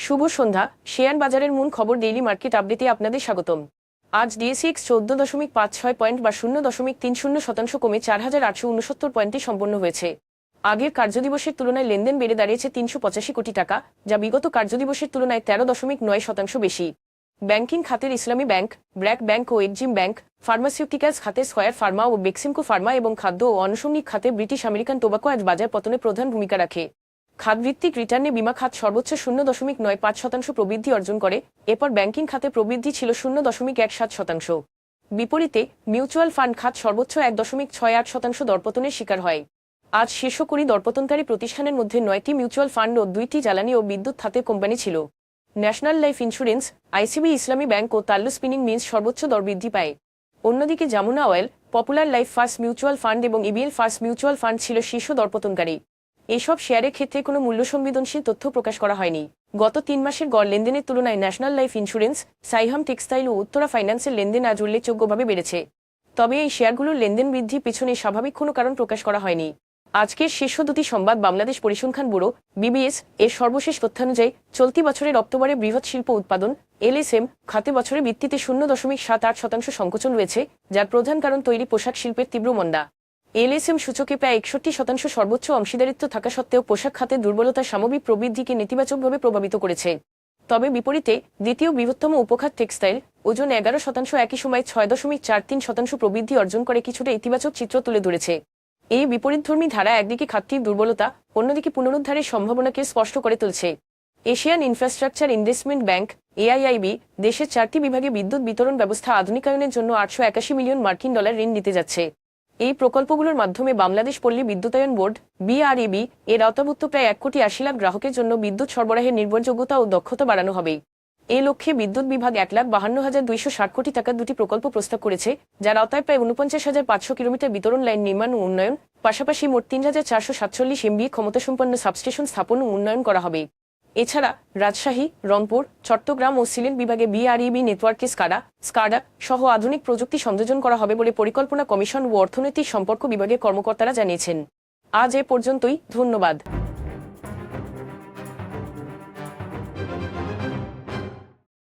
শুভ সন্ধ্যা। Share বাজারের মূল খবর ডেইলি মার্কেট আপডেটে আপনাদের স্বাগতম। আজ ডিএসইএক্স 14.56 পয়েন্ট বা 0.30% কমে 4,869 পয়েন্টে সম্পন্ন হয়েছে। আগের কার্যদিবসের তুলনায় লেনদেন বেড়ে দাঁড়িয়েছে 385 কোটি টাকা, যা বিগত কার্যদিবসের তুলনায় 13.9% বেশি। ব্যাংকিং খাতের ইসলামী ব্যাংক, ব্র্যাক ব্যাংক ও এক্সিম ব্যাংক, ফার্মাসিউটিক্যালস খাতে স্কয়ার ফার্মা ও বেক্সিমকো ফার্মা এবং খাদ্য ও আনুষঙ্গিক খাতে ব্রিটিশ আমেরিকান টোবাকো আজ বাজার পতনে প্রধান ভূমিকা রাখে। খাতভিত্তিক রিটার্নে বিমা খাত সর্বোচ্চ 0.95% প্রবৃদ্ধি অর্জন করে। এরপর ব্যাংকিং খাতে প্রবৃদ্ধি ছিল 0.17%। বিপরীতে মিউচুয়াল ফান্ড খাত সর্বোচ্চ 1.68% দরপতনের শিকার হয়। আজ শীর্ষ 20 দরপতনকারী প্রতিষ্ঠানের মধ্যে 9টি মিউচুয়াল ফান্ড ও 2টি জ্বালানি ও বিদ্যুৎ খাতের কোম্পানি ছিল। National life insurance, ICB, Islami bank ও তাল্লু স্পিনিং মিলস সর্বোচ্চ দর বৃদ্ধি পায়। অন্যদিকে Jamuna oil, popular life first mutual fund এবং ইবিএল ফার্স্ট মিউচুয়াল ফান্ড ছিল শীর্ষ দরপতনকারী। এসব শেয়ারের ক্ষেত্রে কোনো মূল্য সংবেদনশীল তথ্য প্রকাশ করা হয়নি। গত 3 মাসের গড় লেনদেনের তুলনায় National life Insurance, Saiham textile ও উত্তরা ফাইন্যান্সের লেনদেন আজ উল্লেখযোগ্যভাবে বেড়েছে। তবে এই শেয়ারগুলোর লেনদেন বৃদ্ধির পেছনে স্বাভাবিক কোনো কারণ প্রকাশ করা হয়নি। আজকের শীর্ষ দুটি সংবাদ বাংলাদেশ পরিসংখ্যান ব্যুরো বিবিএস এর সর্বশেষ তথ্যানুযায়ী চলতি বছরের অক্টোবরে বৃহৎ শিল্প উৎপাদন এলএসএম খাতে বছরের ভিত্তিতে 0.78% সংকোচন রয়েছে, যার প্রধান কারণ তৈরি পোশাক শিল্পের তীব্র মন্দা। এলএসএম সূচকে প্রায় 61% সর্বোচ্চ অংশীদারিত্ব থাকা সত্ত্বেও পোশাক খাতের দুর্বলতা সামগ্রিক প্রবৃদ্ধিকে নেতিবাচকভাবে প্রভাবিত করেছে। তবে বিপরীতে দ্বিতীয় বৃহত্তম উপখাত টেক্সটাইল ওজন 11% একই সময় 6.43% প্রবৃদ্ধি অর্জন করে কিছুটা ইতিবাচক চিত্র তুলে ধরেছে। এই বিপরীতধর্মী ধারা একদিকে খাতটির দুর্বলতা, অন্যদিকে পুনরুদ্ধারের সম্ভাবনাকে স্পষ্ট করে তুলছে। Asian infrastructure investment bank AIIB দেশের 4টি বিভাগে বিদ্যুৎ বিতরণ ব্যবস্থা আধুনিকায়নের জন্য $881 মিলিয়ন ঋণ দিতে যাচ্ছে। এই প্রকল্পগুলোর মাধ্যমে বাংলাদেশ পল্লী বিদ্যুতায়ন বোর্ড বিআরইবি এর আওতাভুক্ত প্রায় 1,80,00,000 গ্রাহকের জন্য বিদ্যুৎ সরবরাহের নির্ভরযোগ্যতা ও দক্ষতা বাড়ানো হবে। এই লক্ষ্যে বিদ্যুৎ বিভাগ 1,52,260 কোটি টাকার দুটি প্রকল্প প্রস্তাব করেছে, যার আওতায় প্রায় 49,500 কিলোমিটার বিতরণ লাইন নির্মাণ ও উন্নয়ন, পাশাপাশি মোট 3,447 এমভি ক্ষমতাসম্পন্ন সাবস্টেশন স্থাপন ও উন্নয়ন করা হবে। এছাড়া রাজশাহী, রংপুর, চট্টগ্রাম ও সিলেট বিভাগে বিআরইবি নেটওয়ার্কে স্কাডা সহ আধুনিক প্রযুক্তি সংযোজন করা হবে বলে পরিকল্পনা কমিশন ও অর্থনৈতিক সম্পর্ক বিভাগের কর্মকর্তারা জানিয়েছেন। আজ এ পর্যন্তই, ধন্যবাদ।